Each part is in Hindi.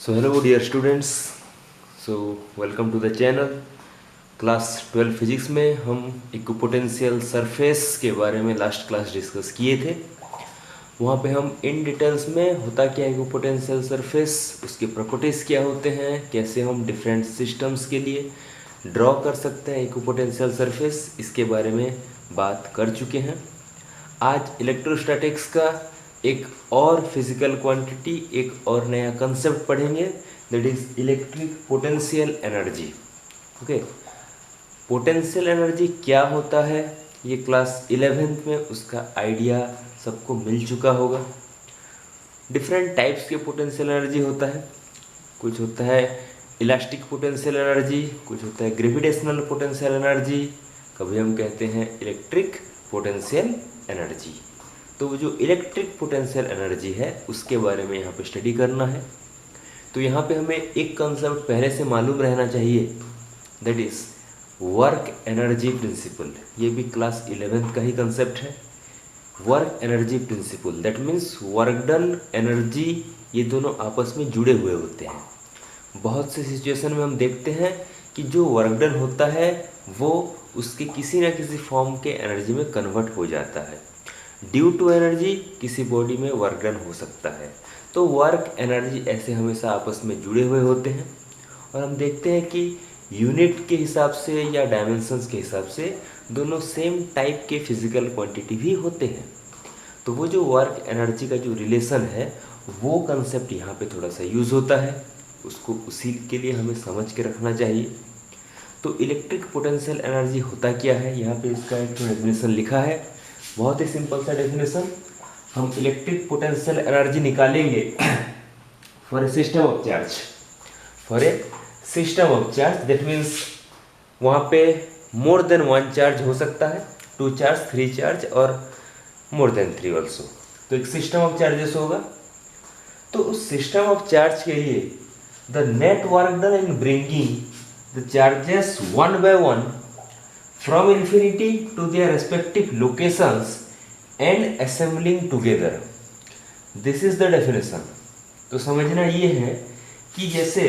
So hello dear students, so welcome to the channel। Class 12 physics में हम इक्विपोटेंशियल सरफेस के बारे में लास्ट क्लास डिस्कस किए थे। वहाँ पे हम इन डिटेल्स में होता क्या है इक्विपोटेंशियल सरफेस, उसके प्रॉपर्टीज़ क्या होते हैं, कैसे हम डिफरेंट सिस्टम्स के लिए ड्रॉ कर सकते हैं इक्विपोटेंशियल सरफेस, इसके बारे में बात कर चुके हैं। आज इलेक्ट्रोस्टैटिक्स का एक और फिजिकल क्वांटिटी, एक और नया कंसेप्ट पढ़ेंगे, that is electric potential energy. Okay, potential energy क्या होता है ये क्लास 11th में उसका आइडिया सबको मिल चुका होगा। डिफरेंट टाइप्स के पोटेंशियल एनर्जी होता है, कुछ होता है इलास्टिक पोटेंशियल एनर्जी, कुछ होता है ग्रेविटेशनल पोटेंशियल एनर्जी, कभी हम कहते हैं इलेक्ट्रिक पोटेंशियल एनर्जी। तो वो जो इलेक्ट्रिक पोटेंशियल एनर्जी है उसके बारे में यहाँ पे स्टडी करना है। तो यहाँ पे हमें एक कंसेप्ट पहले से मालूम रहना चाहिए, that is work energy principal. ये भी क्लास 11th का ही कंसेप्ट है। Work energy principal that means work done energy, ये दोनों आपस में जुड़े हुए होते हैं। बहुत से सिचुएशन में हम देखते हैं कि जो वर्क डन होता है वो उसके किसी ना किसी फॉर्म के एनर्जी में कन्वर्ट हो जाता है। ड्यू टू एनर्जी किसी बॉडी में वर्क डन हो सकता है। तो वर्क एनर्जी ऐसे हमेशा आपस में जुड़े हुए होते हैं और हम देखते हैं कि यूनिट के हिसाब से या डायमेंशंस के हिसाब से दोनों सेम टाइप के फिजिकल क्वांटिटी भी होते हैं। तो वो जो वर्क एनर्जी का जो रिलेशन है वो कंसेप्ट यहाँ पे थोड़ा सा यूज़ होता है, उसको उसी के लिए हमें समझ के रखना चाहिए। तो इलेक्ट्रिक पोटेंशियल एनर्जी होता क्या है, यहाँ पे इसका एक डेफिनेशन लिखा है, बहुत ही सिंपल सा डेफिनेशन। हम इलेक्ट्रिक पोटेंशियल एनर्जी निकालेंगे for a system of charge, for a system of charge that means वहाँ पे मोर देन वन चार्ज हो सकता है, 2 चार्ज, 3 चार्ज और मोर देन 3 ऑल्सो। तो एक सिस्टम ऑफ चार्जेस होगा। तो उस सिस्टम ऑफ चार्ज के लिए the net work done in bringing the charges one by one from infinity to their respective locations and assembling together, this is the definition। तो समझना ये है कि जैसे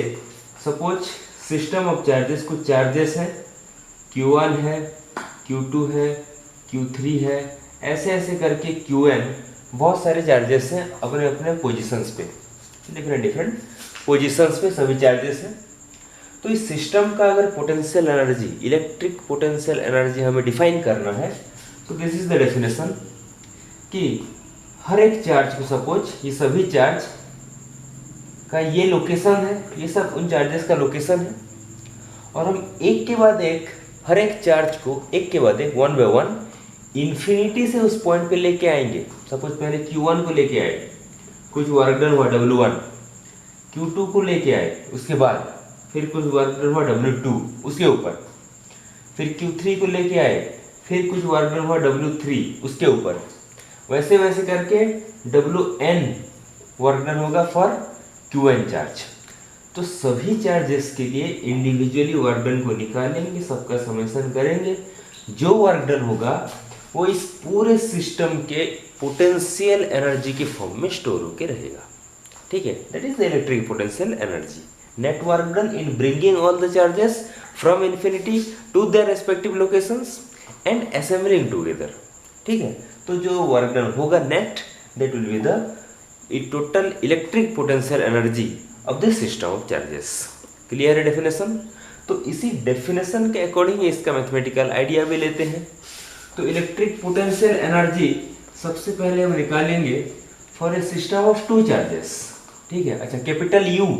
सपोज सिस्टम ऑफ चार्जेस, कुछ चार्जेस हैं, Q1 है, Q2 है, Q3 है, ऐसे ऐसे करके Qn बहुत सारे चार्जेस हैं अपने अपने पोजिशंस पे, डिफरेंट पोजिशंस पे सभी चार्जेस हैं। तो इस सिस्टम का अगर potential energy, electric potential energy हमें डिफाइन करना है तो दिस इज द डेफिनेशन कि हर एक चार्ज को, सपोज ये सभी चार्ज का ये लोकेशन है, ये सब उन चार्जेस का लोकेशन है, और हम एक के बाद एक हर एक चार्ज को एक के बाद एक वन बाय वन इन्फिनिटी से उस पॉइंट पे लेके आएंगे। सपोज पहले Q1 को लेके आए, कुछ वर्क डन हुआ W1, Q2 को लेके आए, उसके बाद फिर कुछ वर्क डन हुआ W2 उसके ऊपर, फिर Q3 को लेके आए, फिर कुछ वर्क डन हुआ W3 उसके ऊपर, वैसे वैसे करके Wn वर्क डन होगा फॉर Qn चार्ज। तो सभी चार्जेस के लिए इंडिविजुअली वर्क डन को निकालेंगे, सबका समेशन करेंगे, जो वर्क डन होगा वो इस पूरे सिस्टम के पोटेंशियल एनर्जी के फॉर्म में स्टोर होके रहेगा। ठीक है, that is the electric potential energy. Net work done in bringing all the charges from infinity to their respective locations and assembling together। ठीक है, तो जो वर्क डन होगा net, that will be the total electric potential energy of the system of charges। Clear है डेफिनेशन? तो इसी डेफिनेशन के अकॉर्डिंग इसका मैथमेटिकल आइडिया भी लेते हैं। तो इलेक्ट्रिक पोटेंशियल एनर्जी सबसे पहले हम निकालेंगे for a system of 2 charges. ठीक है, अच्छा, कैपिटल U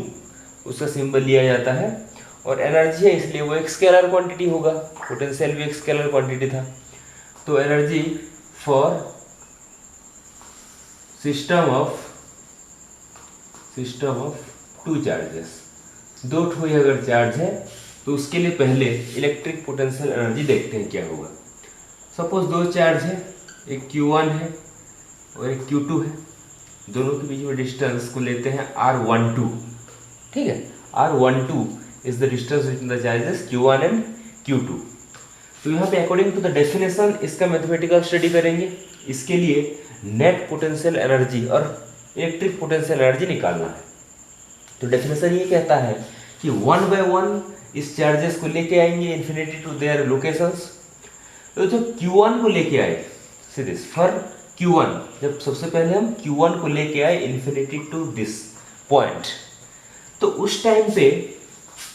उसका सिंबल लिया जाता है और एनर्जी है इसलिए वो एक स्केलर क्वांटिटी होगा, पोटेंशियल भी एक स्केलर क्वांटिटी था। तो energy for system of 2 charges, 2 ठो अगर चार्ज है तो उसके लिए पहले इलेक्ट्रिक पोटेंशियल एनर्जी देखते हैं क्या होगा। सपोज 2 चार्ज है, एक Q1 है और एक Q2 है, दोनों के बीच में डिस्टेंस को लेते हैं R12। ठीक है, R12 is the distance between the charges Q1 and Q2। तो यहाँ पे अकॉर्डिंग टू द डेफिनेशन इसका मैथमेटिकल स्टडी करेंगे। इसके लिए नेट पोटेंशियल एनर्जी और इलेक्ट्रिक पोटेंशियल एनर्जी निकालना है। तो डेफिनेशन ये कहता है कि 1/1 इस चार्जेस को लेके आएंगे इन्फिनिटी टू देयर लोकेशंस। तो जब Q1 को लेके आए, सी दिस फॉर Q1, जब सबसे पहले हम Q1 को लेके आए इन्फिनिटी टू दिस पॉइंट, तो उस टाइम पे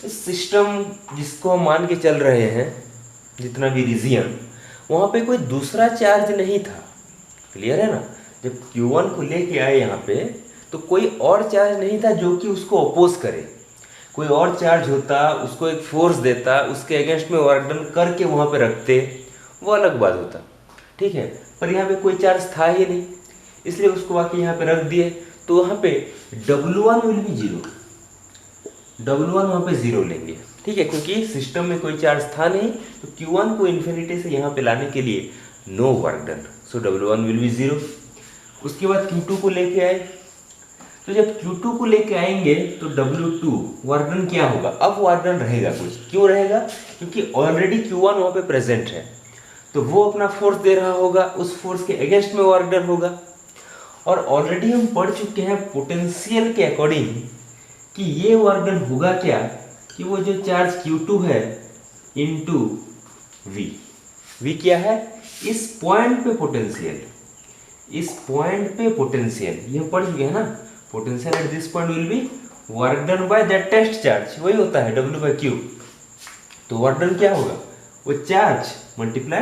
सिस्टम जिसको हम मान के चल रहे हैं, जितना भी रीजियन, वहाँ पे कोई दूसरा चार्ज नहीं था। क्लियर है ना? जब Q1 को लेके आए यहाँ पे, तो कोई और चार्ज नहीं था जो कि उसको अपोज करे। कोई और चार्ज होता, उसको एक फोर्स देता, उसके अगेंस्ट में वर्क डन करके वहाँ पे रखते, वो अलग बात होता। ठीक है, पर यहाँ पे कोई चार्ज था ही नहीं, इसलिए उसको आके यहाँ पे रख दिए। तो वहाँ पे W1 विल बी 0, W1 वहाँ पे 0 लेंगे। ठीक है, क्योंकि सिस्टम में कोई चार्ज था नहीं, तो Q1 को इन्फिनिटी से यहाँ पे लाने के लिए no work done, so W1 will be 0। उसके बाद Q2 को लेके आए, तो जब Q2 को लेके आएंगे तो W2 वर्क डन क्या होगा? अब वर्क डन रहेगा कुछ। क्यों रहेगा? क्योंकि ऑलरेडी Q1 वहाँ पे प्रेजेंट है, तो वो अपना फोर्स दे रहा होगा, उस फोर्स के अगेंस्ट में वर्क डन होगा। और ऑलरेडी हम पढ़ चुके हैं पोटेंशियल के अकॉर्डिंग कि ये वर्क डन होगा क्या, कि वो जो चार्ज Q2 है इनटू V क्या है? इस पॉइंट पे पोटेंशियल, इस पॉइंट पे पोटेंशियल, ये हम पढ़ चुके हैं ना। Potential at this point will be work done by that test charge, वही होता है W/Q। तो वर्क डन क्या होगा? वो charge multiply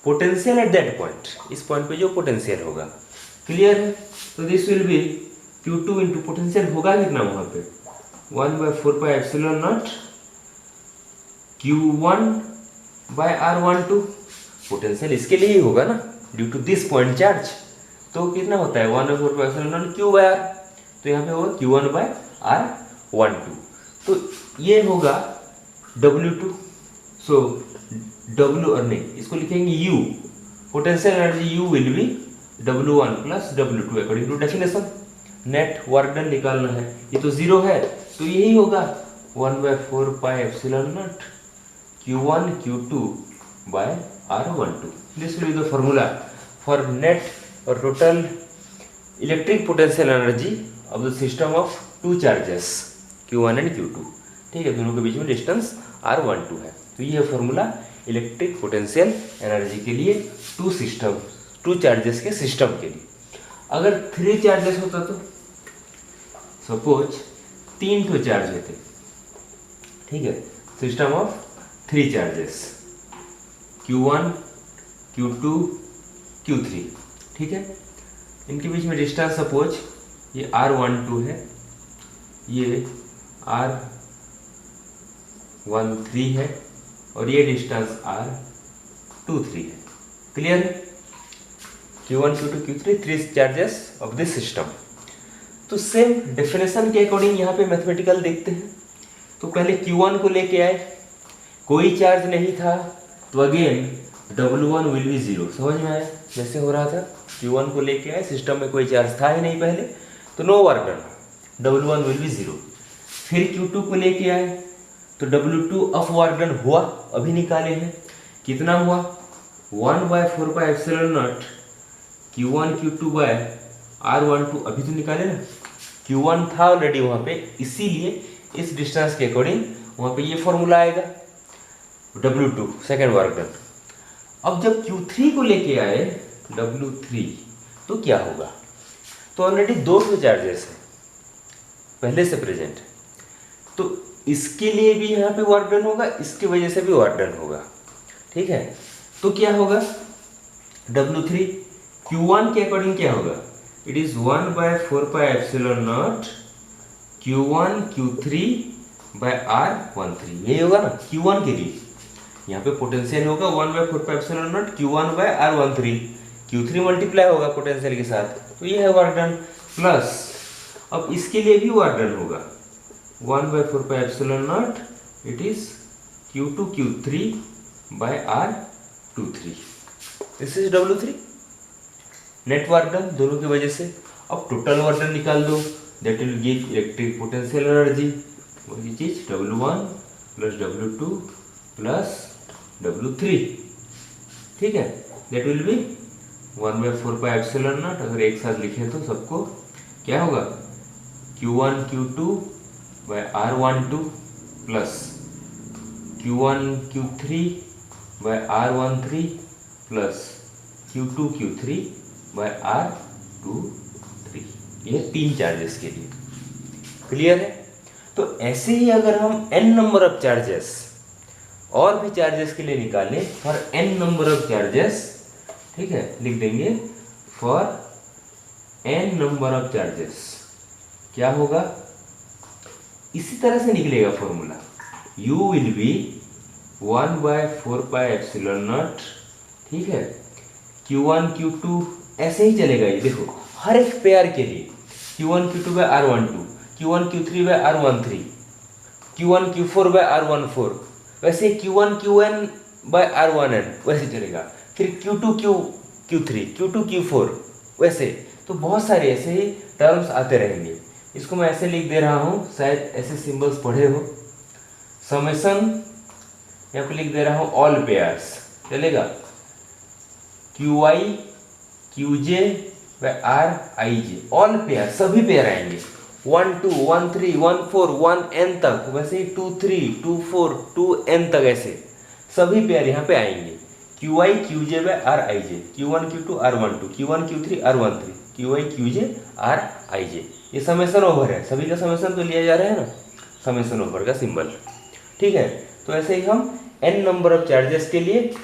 potential at that point, इस पॉइंट पे जो पोटेंशियल होगा। क्लियर है? तो this will B Q2 into potential होगा कितना वहां पे? 1/4πε0 Q1/R12। पोटेंशियल इसके लिए ही होगा ना, due to this point charge. तो कितना होता है? 1/4πε0 Q/R, तो यहाँ पे होगा Q1/R12। तो ये होगा W2। सो W, और नहीं, इसको लिखेंगे U, potential energy U will be W1 plus W2 according to definition. Net work done निकालना है, ये तो 0 है, तो यही होगा 1/4πε0 Q1 Q2/R12। This will be the formula for net और total electric potential energy of the system of two charges Q1 and Q2। ठीक है, दोनों के बीच में डिस्टेंस R12 है। तो ये फॉर्मूला इलेक्ट्रिक पोटेंशियल एनर्जी के लिए टू चार्जेस के सिस्टम के लिए। अगर 3 चार्जेस होता तो सपोज 3 ठो चार्ज होते, ठीक है, system of 3 charges Q1 Q2 Q3, ठीक है, इनके बीच में डिस्टेंस सपोज ये R12 है, ये R13 है, और ये डिस्टेंस R23 है। क्लियर है? Q1 Q2 Q3 3 charges of this system. तो सेम डेफिनेशन के अकॉर्डिंग यहाँ पे मैथमेटिकल देखते हैं। तो पहले Q1 को लेके आए, कोई चार्ज नहीं था, तो अगेन W1 विल बी 0। समझ में आया जैसे हो रहा था? Q1 को लेके आए, सिस्टम में कोई चार्ज था ही नहीं पहले, तो no work done, W1 will be 0। फिर Q2 को लेके आए तो W2 ऑफ वर्क डन हुआ, अभी निकाले हैं, कितना हुआ? 1/4πε0 Q1 Q2/R12, अभी तो निकाले ना, Q1 था ऑलरेडी वहाँ पे, इसीलिए इस डिस्टेंस के अकॉर्डिंग वहाँ पे ये फॉर्मूला आएगा W2 सेकेंड वर्क डन। अब जब Q3 को लेके आए W3, तो क्या होगा? तो ऑलरेडी 2 चार्जेस है पहले से प्रेजेंट, तो इसके लिए भी यहाँ पे वर्क डन होगा, इसकी वजह से भी वर्क डन होगा। ठीक है, तो क्या होगा? W3 Q1 के अकॉर्डिंग क्या होगा? इट इज 1/4πε0 Q1 Q3/R13, यही होगा ना Q1 के लिए। यहाँ पे पोटेंशियल होगा 1/4πε0 Q1/R13, Q3 मल्टीप्लाई होगा पोटेंशियल के साथ, तो ये है वर्क डन। प्लस अब इसके लिए भी वर्क डन होगा 1/4πε0 it is Q2 Q3/R23, this is W3 net work done दोनों की वजह से। अब टोटल वर्क डन निकाल दो, that will give electric potential energy, वही चीज W1 plus W2 plus W3, ठीक है, दैट विल बी 1/4πε0। अगर एक साथ लिखे तो सबको क्या होगा? Q1 Q2 by R12 plus Q1 Q3 by R13 plus Q2 Q3 by R23। ये 3 चार्जेस के लिए क्लियर है। तो ऐसे ही अगर हम n नंबर ऑफ चार्जेस और भी चार्जेस के लिए निकालें, for n number of charges, ठीक है, लिख देंगे for n number of charges, क्या होगा, इसी तरह से निकलेगा फॉर्मूला, u विल बी 1/4πε0, ठीक है, Q1 Q2 ऐसे ही चलेगा। ये देखो हर एक पेयर के लिए Q1 Q2 by R12, Q1 Q3 by R13, Q1 Q4 by R14, वैसे Q1 Qn by R1n वैसे चलेगा, फिर Q2 Q3, Q2 Q4 वैसे। तो बहुत सारे ऐसे ही टर्म्स आते रहेंगे। इसको मैं ऐसे लिख दे रहा हूँ, शायद ऐसे सिंबल्स पढ़े हो, समेशन, यहाँ पे लिख दे रहा हूँ ऑल पेयर्स, चलेगा, QI QJ by RIJ, all pair, सभी पेयर आएंगे, 1 2 1 3 1 4 1n तक, वैसे ही 2 3 2 4 2n तक, ऐसे सभी पेयर यहाँ पे आएंगे, QI QJ by RIJ, Q1 Q2 R12, Q1 Q3 R13, QI QJ RIJ। ये समेशन ओवर है, सभी का समेशन तो लिया जा रहा है ना, समेशन ओवर का सिंबल, ठीक है। तो ऐसे ही हम n नंबर ऑफ चार्जेस के लिए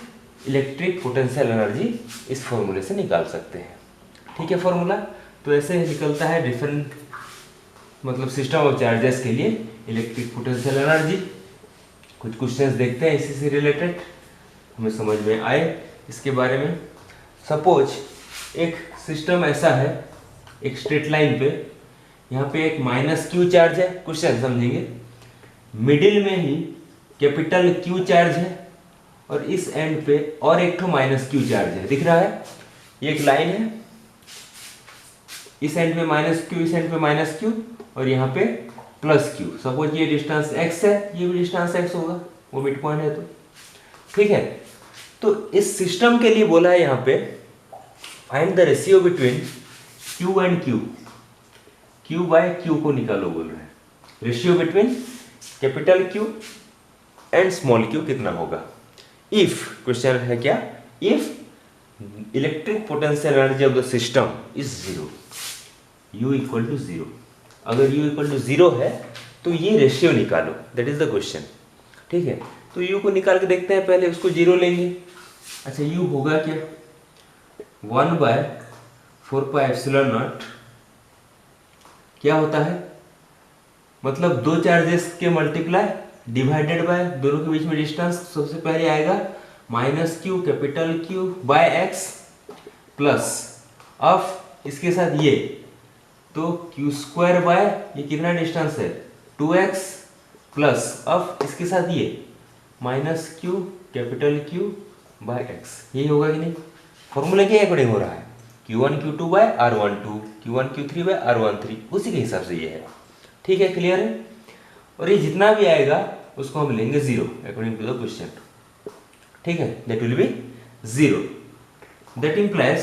इलेक्ट्रिक पोटेंशियल एनर्जी इस फॉर्मूले से निकाल सकते हैं, ठीक है फॉर्मूला। तो ऐसे निकलता है डिफरेंट, मतलब सिस्टम ऑफ चार्जेस के लिए इलेक्ट्रिक पोटेंशियल एनर्जी। कुछ क्वेश्चंस देखते हैं इसी से रिलेटेड, हमें समझ में आए इसके बारे में। सपोज एक सिस्टम ऐसा है, एक स्ट्रेट लाइन पे, यहाँ पे एक -Q चार्ज है, क्वेश्चन समझेंगे, मिडिल में ही कैपिटल Q चार्ज है, और इस एंड पे और एक -Q चार्ज है, दिख रहा है, ये एक लाइन है, इस एंड पे -Q, इस एंड पे -Q, और यहाँ पे +Q। सपोज ये डिस्टेंस x है, ये भी डिस्टेंस x होगा, वो मिड पॉइंट है, तो ठीक है। तो इस सिस्टम के लिए बोला है यहाँ पे find the ratio between Q and Q, Q by Q को निकालो बोल रहे हैं, ratio between capital Q and small q कितना होगा। इफ, क्वेश्चन है क्या, if electric potential energy of the system is 0, u equal to 0, अगर u इक्वल टू 0 है तो ये रेशियो निकालो, दैट इज द क्वेश्चन, ठीक है। तो u को निकाल के देखते हैं, पहले उसको 0 लेंगे। अच्छा, u होगा क्या, 1/4πε0 क्या होता है, मतलब दो चार्जेस के मल्टीप्लाई डिवाइडेड बाय दोनों के बीच में डिस्टेंस, सबसे पहले आएगा -Q capital Q by x plus of इसके साथ ये, तो Q² बाय ये कितना डिस्टेंस है 2x प्लस ऑफ इसके साथ ये -Q capital Q by x, यही होगा कि नहीं। फॉर्मूला के अकॉर्डिंग हो रहा है, Q1 Q2 bye R12, Q1 Q3 bye R13, उसी के हिसाब से ये है, ठीक है, क्लियर है। और ये जितना भी आएगा उसको हम लेंगे 0 अकॉर्डिंग टू द क्वेश्चन, ठीक है, that will be 0, that implies,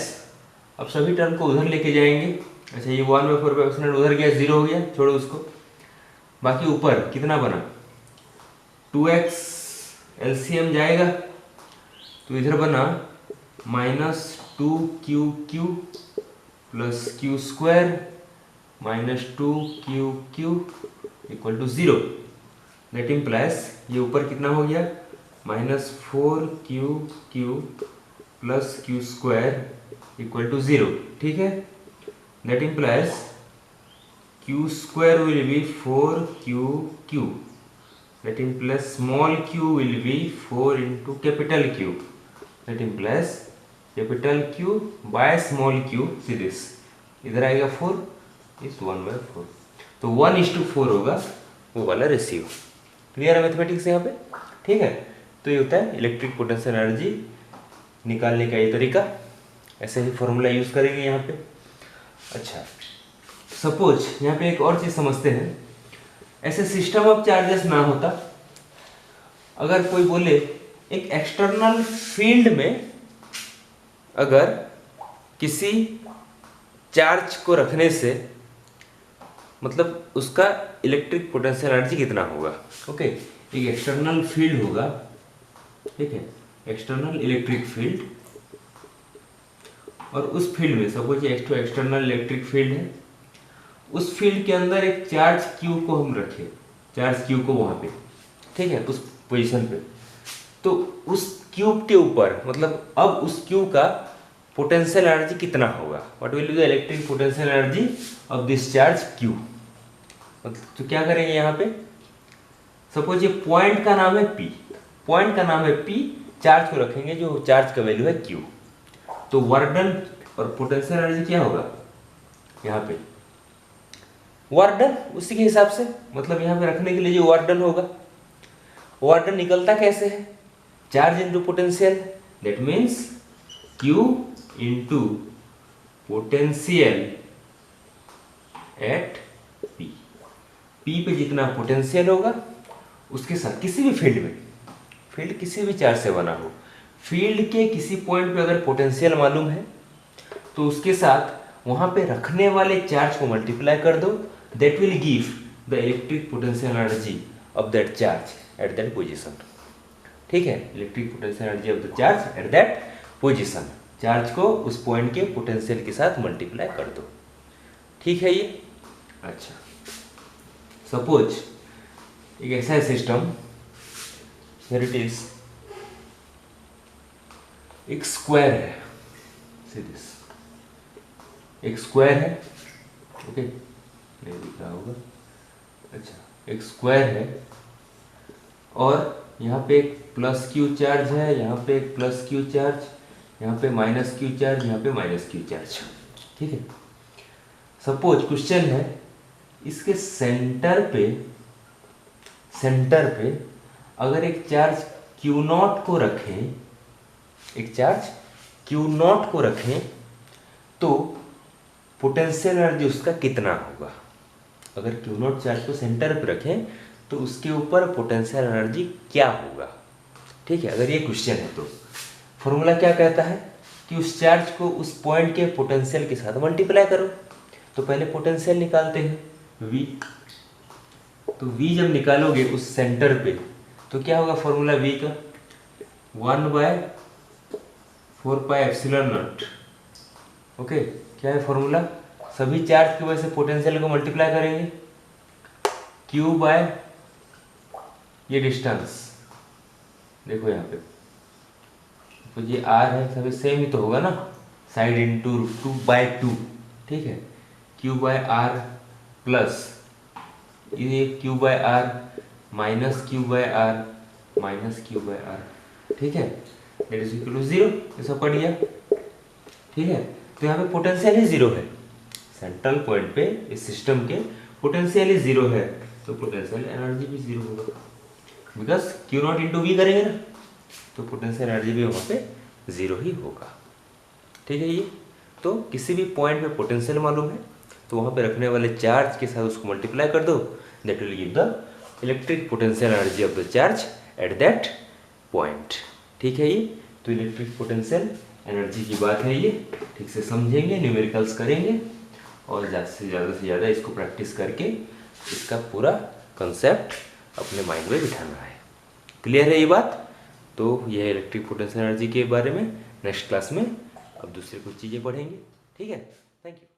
अब सभी टर्म को उधर लेके जाएंगे। अच्छा, ये 1/4 उधर गया, 0 हो गया, छोड़ो उसको, बाकी ऊपर कितना बना 2x, एलसीएम जाएगा तो इधर बना -2QQ plus Q² -2QQ equal to 0, that implies ये ऊपर कितना हो गया -4QQ plus Q² equal to 0, ठीक है। That implies Q² will be 4QQ, that implies small q will be 4 into capital Q, that implies capital Q by small q series, इधर आएगा 4 इस 1/4, तो 1:4 होगा वो वाला रेशियो। क्लियर है मैथमेटिक्स यहाँ पे, ठीक है। तो ये होता है इलेक्ट्रिक पोटेंशियल एनर्जी निकालने का ये तरीका, ऐसे ही फॉर्मूला यूज करेंगे यहाँ पे। अच्छा, सपोज यहाँ पे एक और चीज समझते हैं, ऐसे सिस्टम ऑफ चार्जेस ना होता, अगर कोई बोले एक एक्सटर्नल फील्ड में अगर किसी चार्ज को रखने से मतलब उसका इलेक्ट्रिक पोटेंशियल एनर्जी कितना होगा। ओके, एक एक्सटर्नल फील्ड होगा, ठीक है, एक्सटर्नल इलेक्ट्रिक फील्ड, और उस फील्ड में सपोज ये एक्सटर्नल इलेक्ट्रिक फील्ड है, उस फील्ड के अंदर एक चार्ज क्यू को हम रखें, चार्ज क्यू को वहां पे, ठीक है, उस पोजीशन पे, तो उस क्यूब के ऊपर मतलब अब उस क्यूब का पोटेंशियल एनर्जी कितना होगा, what will be the electric potential energy of this charge Q. तो क्या करेंगे यहाँ पे, सपोज ये पॉइंट का नाम है पी, पॉइंट का नाम है पी, चार्ज को रखेंगे जो चार्ज का वैल्यू है क्यू, तो वर्क डन और पोटेंशियल एनर्जी क्या होगा यहाँ पे, वर्क डन उसी के हिसाब से, मतलब यहाँ पे रखने के लिए जो वर्क डन होगा, वर्क डन निकलता कैसे है, charge into potential, that means Q into potential at P, P पे जितना पोटेंशियल होगा उसके साथ किसी भी फील्ड में, फील्ड किसी भी चार्ज से बना हो, फील्ड के किसी पॉइंट पे अगर पोटेंशियल मालूम है तो उसके साथ वहां पे रखने वाले चार्ज को मल्टीप्लाई कर दो, that will give the electric potential energy of that charge at that position. ठीक है, electric potential energy of the charge at that position, charge को उस पॉइंट के पोटेंशियल के साथ मल्टीप्लाई कर दो। ठीक है ये। अच्छा, सपोज एक ऐसा है सिस्टम, हियर इट इज, एक स्क्वायर है, सी दिस, एक स्क्वायर है, ओके, नहीं दिख रहा होगा, अच्छा, एक स्क्वायर है और यहाँ पे एक प्लस क्यू चार्ज है, यहाँ पे एक प्लस क्यू चार्ज, यहाँ पे माइनस क्यू चार्ज, यहाँ पे माइनस क्यू चार्ज। ठीक है, सपोज क्वेश्चन है इसके सेंटर पे अगर एक चार्ज क्यू नॉट को रखें, एक चार्ज क्यू नॉट को रखें तो पोटेंशियल एनर्जी उसका कितना होगा। अगर क्यू नॉट चार्ज को सेंटर पे रखें तो उसके ऊपर पोटेंशियल एनर्जी क्या होगा। ठीक है, अगर ये क्वेश्चन है तो फॉर्मूला क्या कहता है कि उस चार्ज को उस पॉइंट के पोटेंशियल के साथ मल्टीप्लाई करो। तो पहले पोटेंशियल निकालते हैं V, तो V जब निकालोगे उस सेंटर पे तो क्या होगा फॉर्मूला V का, 1/4πε0। ओके, क्या है फॉर्मूला, सभी चार्ज की वजह से पोटेंशियल को मल्टीप्लाई करेंगे, Q बाय ये डिस्टेंस, देखो यहाँ पे तो ये R है, सभी सेम ही तो होगा ना, साइड इंटू 2/2। ठीक है, Q बाय R प्लस ये Q by R minus Q by R minus Q by R। ठीक है, दैट इज इक्वल टू 0, ये सब पढ़ लिया। ठीक है, तो यहाँ पे पोटेंशियल ही 0 है, सेंट्रल पॉइंट पे इस सिस्टम के पोटेंशियल ही 0 है, तो पोटेंशियल एनर्जी भी 0 होगा, because Q not into V करेंगे ना, तो पोटेंशियल एनर्जी भी वहाँ पे 0 ही होगा। ठीक है, ये तो किसी भी पॉइंट पे पोटेंशियल मालूम है तो वहाँ पे रखने वाले चार्ज के साथ उसको मल्टीप्लाई कर दो, that will give the electric potential energy of the charge at that point. ठीक है, ये तो इलेक्ट्रिक पोटेंशियल एनर्जी की बात है, ये ठीक से समझेंगे, न्यूमेरिकल्स करेंगे और ज़्यादा से ज़्यादा इसको प्रैक्टिस करके इसका पूरा कंसेप्ट अपने माइंड में बिठाना है। क्लियर है ये बात। तो यह है इलेक्ट्रिक पोटेंशियल एनर्जी के बारे में। नेक्स्ट क्लास में अब दूसरी कुछ चीज़ें पढ़ेंगे। ठीक है, थैंक यू।